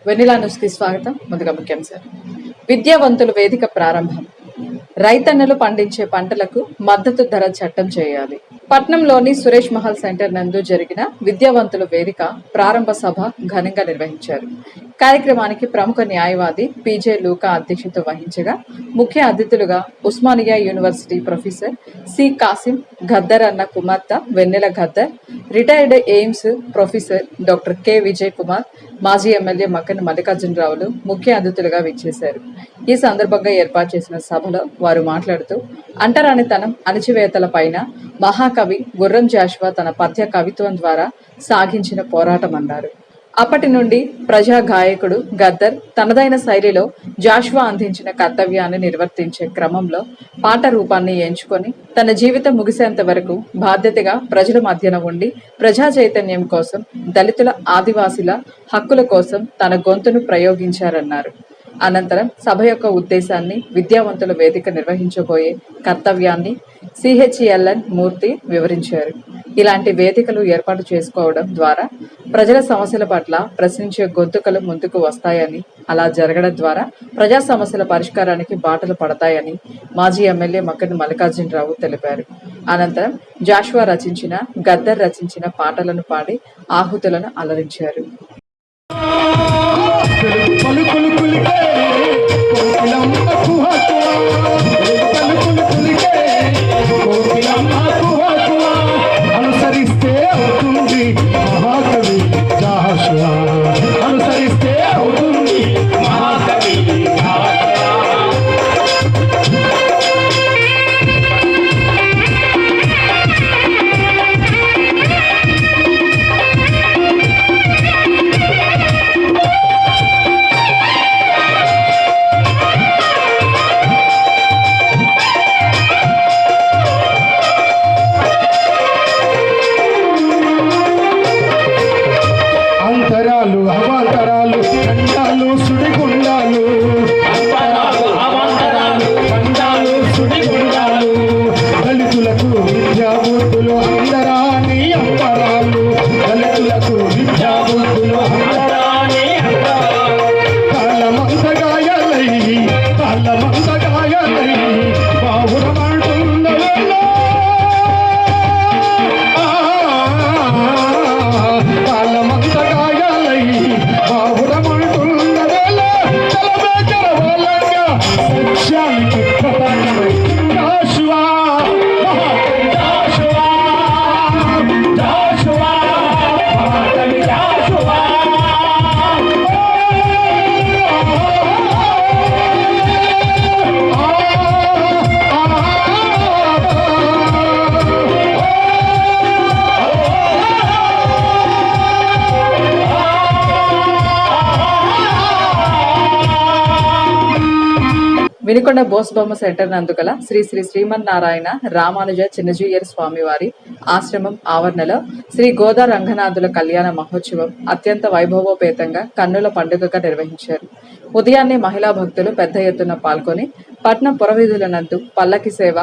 Vanilla న్యూస్కి స్వాగతం. ముందుగా ముఖ్యాంశాలు. విద్యావంతుల వేదిక ప్రారంభం. రైతన్నలు పండించే పంటలకు మద్దతు ధర చట్టం చేయాలి. పట్నంలోని సురేష్ మహల్ సెంటర్ నందు జరిగిన విద్యావంతుల వేదిక ప్రారంభ సభ ఘనంగా నిర్వహించారు. కార్యక్రమానికి ప్రముఖ న్యాయవాది పీజే లూకా అధ్యక్షత వహించగా ముఖ్య అతిథులుగా Osmania university professor C Kasim, Gaddar అన్న కుమార్తె Vennela Gaddar, retired AIIMS professor doctor K Vijay Kumar, మాజీ ఎమ్మెల్యే మక్కన మల్లికార్జునరావులు ముఖ్య అతిథులుగా విచ్చేశారు. ఈ సందర్భంగా ఏర్పాటు చేసిన సభలో వారు మాట్లాడుతూ అంటరానితనం, అణచివేతల పైన మహాకవి గుర్రం జాషువా తన పద్య కవిత్వం ద్వారా సాగించిన పోరాటం అన్నారు. అప్పటి నుండి ప్రజా గాయకుడు గద్దర్ తనదైన శైలిలో జాషువా అందించిన కర్తవ్యాన్ని నిర్వర్తించే క్రమంలో పాట రూపాన్ని ఎంచుకొని తన జీవితం ముగిసేంత వరకు బాధ్యతగా ప్రజల మధ్యన ఉండి ప్రజా చైతన్యం కోసం, దళితుల, ఆదివాసీల హక్కుల కోసం తన గొంతును ప్రయోగించారన్నారు. అనంతరం సభ యొక్క ఉద్దేశాన్ని, విద్యావంతుల వేదిక నిర్వహించబోయే కర్తవ్యాన్ని సిహెచ్ఎల్ఎన్ మూర్తి వివరించారు. ఇలాంటి వేదికలు ఏర్పాటు చేసుకోవడం ద్వారా ప్రజల సమస్యల పట్ల ప్రశ్నించే గొంతుకలు ముందుకు వస్తాయని, అలా జరగడం ద్వారా ప్రజా సమస్యల పరిష్కారానికి బాటలు పడతాయని మాజీ ఎమ్మెల్యే మక్కన మల్లికార్జునరావు తెలిపారు. అనంతరం జాషువా రచించిన, గద్దర్ రచించిన పాటలను పాడి ఆహుతులను అలరించారు. అనుసరిస్తే అవుతుంది మహాకవి జాషువా, అనుసరిస్తే అవుతుంది మహాకవి జాషువా. అంతరాలు అవాంతరాలు ఖండాలు సుడిగుండాలు, అంతరాలు అవాంతరాలు ఖండాలు సుడిగుండాలు, దళితులకు విద్యాబుద్ధులు అందరాని అంతరాలు, దళితులకు విద్యాబుద్ధులు అందరాని అంతరాలు. కాలమంత గాయాలై, కాలమంత గాయాలై బాహురమంటున్నవే వినుకొండ బోస్బొమ్మ సెంటర్ నందుగల శ్రీ శ్రీ శ్రీమన్నారాయణ రామానుజ చిన్నజీయర్ స్వామివారి ఆశ్రమం ఆవరణలో శ్రీ గోదా రంగనాథుల కళ్యాణ మహోత్సవం అత్యంత వైభవోపేతంగా కన్నుల పండుగగా నిర్వహించారు. ఉదయాన్నే మహిళా భక్తులు పెద్ద ఎత్తున పాల్గొని పట్నం పురవీధుల నందు పల్లకి సేవ,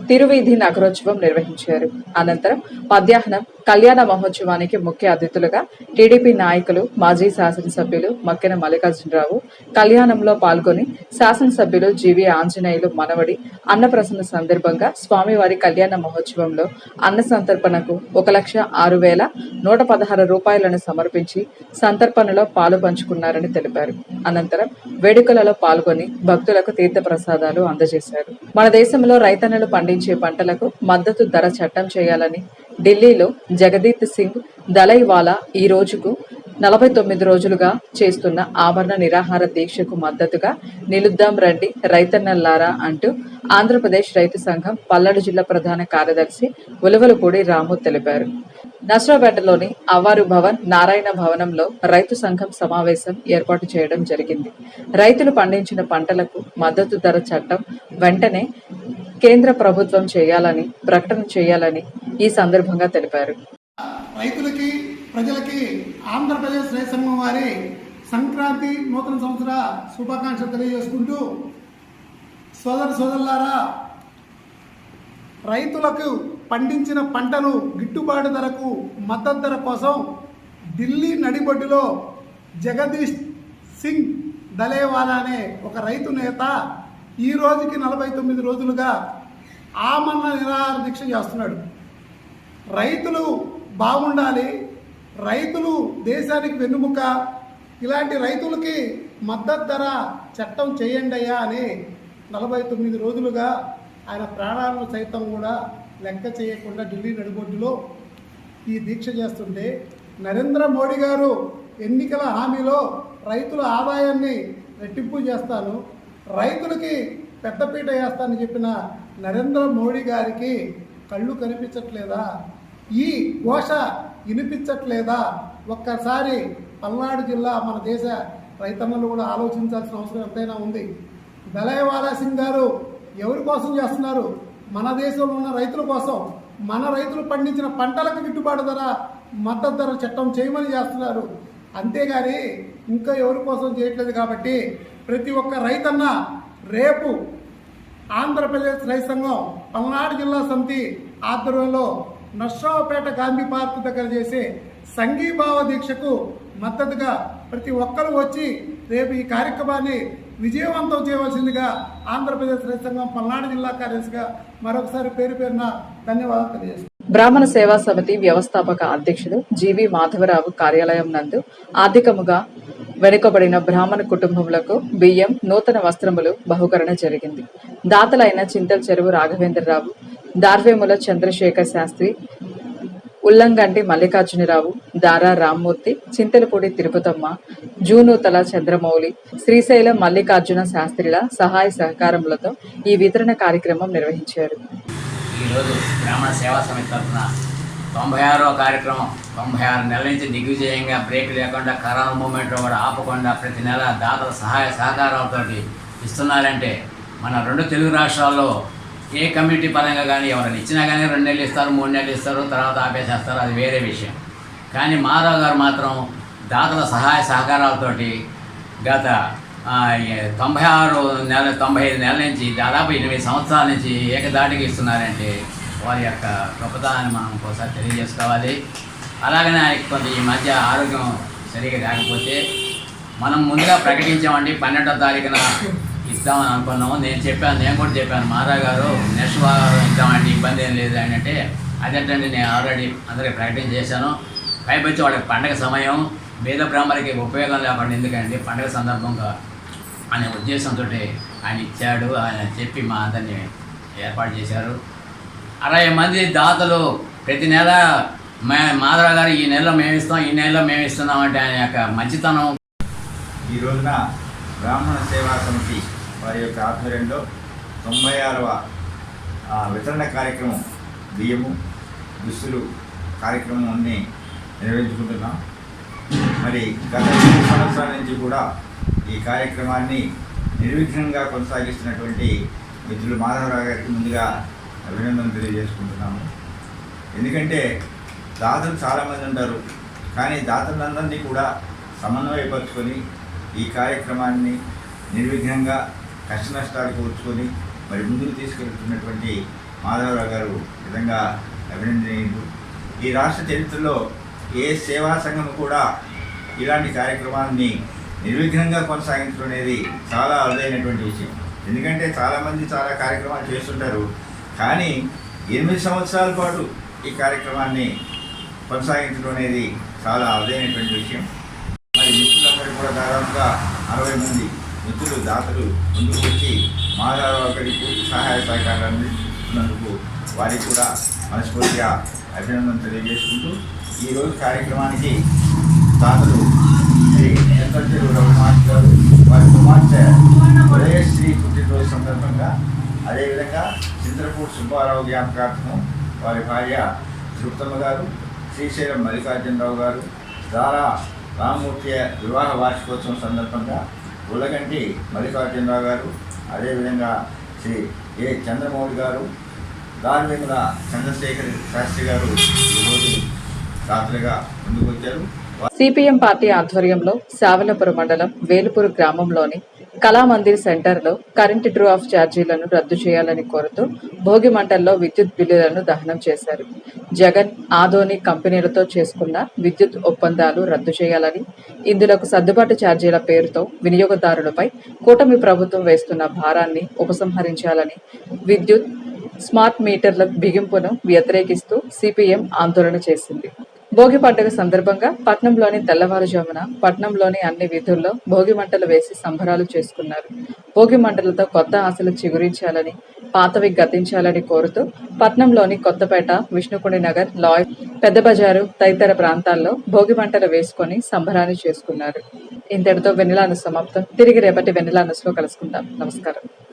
తిరువీధి నగరోత్సవం నిర్వహించారు. అనంతరం మధ్యాహ్నం కళ్యాణ మహోత్సవానికి ముఖ్య అతిథులుగా టీడీపీ నాయకులు, మాజీ శాసనసభ్యులు మక్కెన మల్లికార్జునరావు కళ్యాణంలో పాల్గొని శాసనసభ్యులు జీవి ఆంజనేయులు మనవడి అన్నప్రసన్న సందర్భంగా స్వామివారి కళ్యాణ మహోత్సవంలో అన్న సంతర్పణకు 1,06,116 రూపాయలను సమర్పించి సంతర్పణలో పాలు పంచుకున్నారని తెలిపారు. అనంతరం వేడుకలలో పాల్గొని భక్తులకు తీర్థ ప్రసాదాలు అందజేశారు. మన దేశంలో రైతన్నలు పండించే పంటలకు మద్దతు ధర చట్టం చేయాలని ఢిల్లీలో జగదీప్ సింగ్ దలైవాలా ఈ రోజుకు 49 రోజులుగా చేస్తున్న ఆమరణ నిరాహార దీక్షకు మద్దతుగా నిలుద్దాం రండి రైతన్నల్లారా అంటూ ఆంధ్రప్రదేశ్ రైతు సంఘం పల్నాడు జిల్లా ప్రధాన కార్యదర్శి ఉలవలపూడి రాము తెలిపారు. నస్రాపేటలోని అవ్వారు భవన్, నారాయణ భవనంలో రైతు సంఘం సమావేశం ఏర్పాటు చేయడం జరిగింది. రైతులు పండించిన పంటలకు మద్దతు ధర చట్టం వెంటనే కేంద్ర ప్రభుత్వం చేయాలని ప్రకటన చేయాలని ఈ సందర్భంగా తెలిపారు. రైతులకి, ప్రజలకి ఆంధ్రప్రదేశ్ రైతు సంఘం వారి సంక్రాంతి నూతన సంవత్సర శుభాకాంక్షలు తెలియజేసుకుంటూ, సోదరులారా, రైతులకు పండించిన పంటలు గిట్టుబాటు ధరకు మద్దతు ధర కోసం ఢిల్లీ నడిబొడ్డులో జగదీష్ సింగ్ దలేవాలా అనే ఒక రైతు నేత ఈ రోజుకి 49 రోజులుగా ఆమరణ నిరాహార దీక్ష చేస్తున్నాడు. రైతులు బాగుండాలి, రైతులు దేశానికి వెన్నుముక, ఇలాంటి రైతులకి మద్దతు ధర చట్టం చేయండి అయ్యా అని 49 రోజులుగా ఆయన ప్రాణాలను సైతం కూడా లెక్క చేయకుండా ఢిల్లీ నడిబొడ్డులో ఈ దీక్ష చేస్తుంటే, నరేంద్ర మోడీ గారు ఎన్నికల హామీలో రైతుల ఆదాయాన్ని రెట్టింపు చేస్తాను, రైతులకి పెద్దపీట వేస్తానని చెప్పిన నరేంద్ర మోడీ గారికి కళ్ళు కనిపించట్లేదా? ఈ ఘోష వినిపించట్లేదా? ఒక్కసారి పల్నాడు జిల్లా మన దేశ రైతన్నలు కూడా ఆలోచించాల్సిన అవసరం ఎంతైనా ఉంది. దలైవాలా సింగ్ గారు ఎవరి కోసం చేస్తున్నారు? మన దేశంలో ఉన్న రైతుల కోసం. మన రైతులు పండించిన పంటలకు గిట్టుబాటు ధర, మద్దతు ధర చట్టం చేయమని చేస్తున్నారు. అంతేగాని ఇంకా ఎవరి కోసం చేయట్లేదు. కాబట్టి ప్రతి ఒక్క రైతన్న రేపు ఆంధ్రప్రదేశ్ రైతు సంఘం పల్నాడు జిల్లా సమితి ఆధ్వర్యంలో నర్సరావుపేట గాంధీ పార్క్ దగ్గర చేసే సంఘీభావ దీక్షకు మద్దతుగా ప్రతి ఒక్కరూ వచ్చి రేపు ఈ కార్యక్రమాన్ని విజయవంతం చేయవలసిందిగా ఆంధ్రప్రదేశ్ రైతు సంఘం పల్నాడు జిల్లా కార్యదర్శిగా మరొకసారి పేరు పేరున ధన్యవాదాలు తెలియజేస్తున్నాను. బ్రాహ్మణ సేవా సమితి వ్యవస్థాపక అధ్యక్షుడు జీవి మాధవరావు కార్యాలయం నందు ఆర్థికముగా వెనుకబడిన బ్రాహ్మణ కుటుంబములకు బియ్యం, నూతన వస్త్రములు బహుకరణ జరిగింది. దాతలైన చింతల చెరువు రాఘవేంద్రరావు, దార్వేముల చంద్రశేఖర్ శాస్త్రి, ఉల్లంగంటి మల్లికార్జునరావు, దారా రామ్మూర్తి, చింతలపూడి తిరుపతమ్మ, జూనూతల చంద్రమౌళి, శ్రీశైలం మల్లికార్జున శాస్త్రిల సహాయ సహకారములతో ఈ వితరణ కార్యక్రమం నిర్వహించారు. ఈరోజు బ్రాహ్మణ సేవా సమితి తరఫున 96వ కార్యక్రమం 96 నెలల నుంచి దిగ్విజయంగా బ్రేక్ లేకుండా కరోనా మూమెంట్లో కూడా ఆపకుండా ప్రతి నెల దాతల సహాయ సహకారాలతో ఇస్తున్నారంటే మన 2 తెలుగు రాష్ట్రాల్లో ఏ కమ్యూనిటీ పరంగా కానీ ఎవరైనా ఇచ్చినా కానీ 2 నెలలు ఇస్తారు, 3 నెలలు ఇస్తారు, తర్వాత ఆపేసేస్తారు, అది వేరే విషయం. కానీ మాధవ్ గారు మాత్రం దాతల సహాయ సహకారాలతోటి గత 95 నెలల నుంచి దాదాపు 8 సంవత్సరాల నుంచి ఏకదాటికి ఇస్తున్నారంటే వారి యొక్క గొప్పతనాన్ని మనం ఒకసారి తెలియజేసుకోవాలి. అలాగనే ఆయనకి కొంత ఈ మధ్య ఆరోగ్యం సరిగా కాకపోతే మనం ముందుగా ప్రకటించామండి 12వ తారీఖున ఇద్దామని అనుకున్నాము. నేను కూడా చెప్పాను మాధవ్ గారు నెక్స్ట్ వారం ఇద్దామండి, ఇబ్బంది ఏం లేదు అని అంటే, అదేంటండి నేను ఆల్రెడీ అందరికీ ప్రకటన చేశాను, పైపొచ్చి వాళ్ళకి పండగ సమయం, పేద బ్రాహ్మణులకి ఉపయోగం లేకుండా ఎందుకండి పండగ సందర్భంగా అనే ఉద్దేశంతో ఆయన ఇచ్చాడు. ఆయన చెప్పి మా అందరినీ ఏర్పాటు చేశారు. 60 మంది దాతలు ప్రతి నెల మాధవ గారు ఈ నెలలో మేము ఇస్తాం, ఈ నెలలో మేము ఇస్తున్నాం అంటే ఆయన యొక్క మంచితనం. ఈ రోజున బ్రాహ్మణ సేవా సమితి వారి యొక్క ఆధ్వర్యంలో 96వ వితరణ కార్యక్రమం, బియ్యము, దుస్తులు కార్యక్రమం అన్నీ నిర్వహించుకుంటున్నాం. మరి గత 2 సంవత్సరాల నుంచి కూడా ఈ కార్యక్రమాన్ని నిర్విఘ్నంగా కొనసాగిస్తున్నటువంటి మిత్రులు మాధవరావు గారికి ముందుగా అభినందనలు తెలియజేసుకుంటున్నాము. ఎందుకంటే దాతలు చాలామంది ఉంటారు, కానీ దాతలందరినీ కూడా సమన్వయపరుచుకొని ఈ కార్యక్రమాన్ని నిర్విఘ్నంగా కష్ట నష్టాలు కూర్చుకొని మరి ముందుకు తీసుకెళ్తున్నటువంటి మాధవరావు గారు నిజంగా అభినందనీయులు. ఈ రాష్ట్ర చరిత్రలో ఏ సేవా సంఘం కూడా ఇలాంటి కార్యక్రమాన్ని నిర్విఘ్నంగా కొనసాగించడం అనేది చాలా అరుదైనటువంటి విషయం. ఎందుకంటే చాలామంది చాలా కార్యక్రమాలు చేస్తుంటారు, కానీ 8 సంవత్సరాల పాటు ఈ కార్యక్రమాన్ని కొనసాగించడం అనేది చాలా అరుదైనటువంటి విషయం. మరి మిత్రులందరూ కూడా దాదాపుగా 60 మంది మిత్రులు దాతలు ముందుకు వచ్చి మాధవరావు గారికి పూర్తి సహాయ సహకారాలు అందిస్తున్నందుకు వారికి కూడా మనస్ఫూర్తిగా అభినందనలు తెలియజేసుకుంటూ ఈరోజు కార్యక్రమానికి దాతలు శ్రీ చెంతలచెరువు రఘునాథ్ గారు, వారి కుమార్తె ఉదయశ్రీ పుట్టినరోజు సందర్భంగా, అదేవిధంగా చింతలపూడి సుబ్బారావు జ్ఞాపకార్థం వారి భార్య తిరుపతమ్మ గారు, శ్రీశైలం మల్లికార్జునరావు గారు, దారా రామ్మూర్తి వివాహ వార్షికోత్సవం సందర్భంగా ఉలగంటి మల్లికార్జునరావు గారు, అదేవిధంగా శ్రీ ఏ చంద్రమౌళి గారు, దార్వేముల చంద్రశేఖర్ శాస్త్రి గారు ఈరోజు దాతలుగా ముందుకు వచ్చారు. సిపిఎం పార్టీ ఆధ్వర్యంలో సావలపురం మండలం వేలుపూరు గ్రామంలోని కళామందిర్ సెంటర్లో కరెంటు డ్రూ ఆఫ్ ఛార్జీలను రద్దు చేయాలని కోరుతూ భోగి మంటల్లో విద్యుత్ బిల్లులను దహనం చేశారు. జగన్, ఆదోని కంపెనీలతో చేసుకున్న విద్యుత్ ఒప్పందాలు రద్దు చేయాలని, ఇందులోకి సర్దుబాటు ఛార్జీల పేరుతో వినియోగదారులపై కూటమి ప్రభుత్వం వేస్తున్న భారాన్ని ఉపసంహరించాలని, విద్యుత్ స్మార్ట్ మీటర్ల బిగింపును వ్యతిరేకిస్తూ సిపిఎం ఆందోళన చేసింది. భోగి పండుగ సందర్భంగా పట్నంలోని తెల్లవారుజామున పట్నంలోని అన్ని వీధుల్లో భోగి మంటలు వేసి సంబరాలు చేసుకున్నారు. భోగి మంటలతో కొత్త ఆశలు చిగురించాలని, పాతవి గతించాలని కోరుతూ పట్నంలోని కొత్తపేట, విష్ణుకుండి నగర్, లాయ్, పెద్ద బజారు తదితర ప్రాంతాల్లో భోగి మంటలు వేసుకొని సంబరాన్ని చేసుకున్నారు. ఇంతటితో వెన్నెల న్యూస్ సమాప్తం. తిరిగి రేపటి వెన్నెల న్యూస్లో కలుసుకుందాం. నమస్కారం.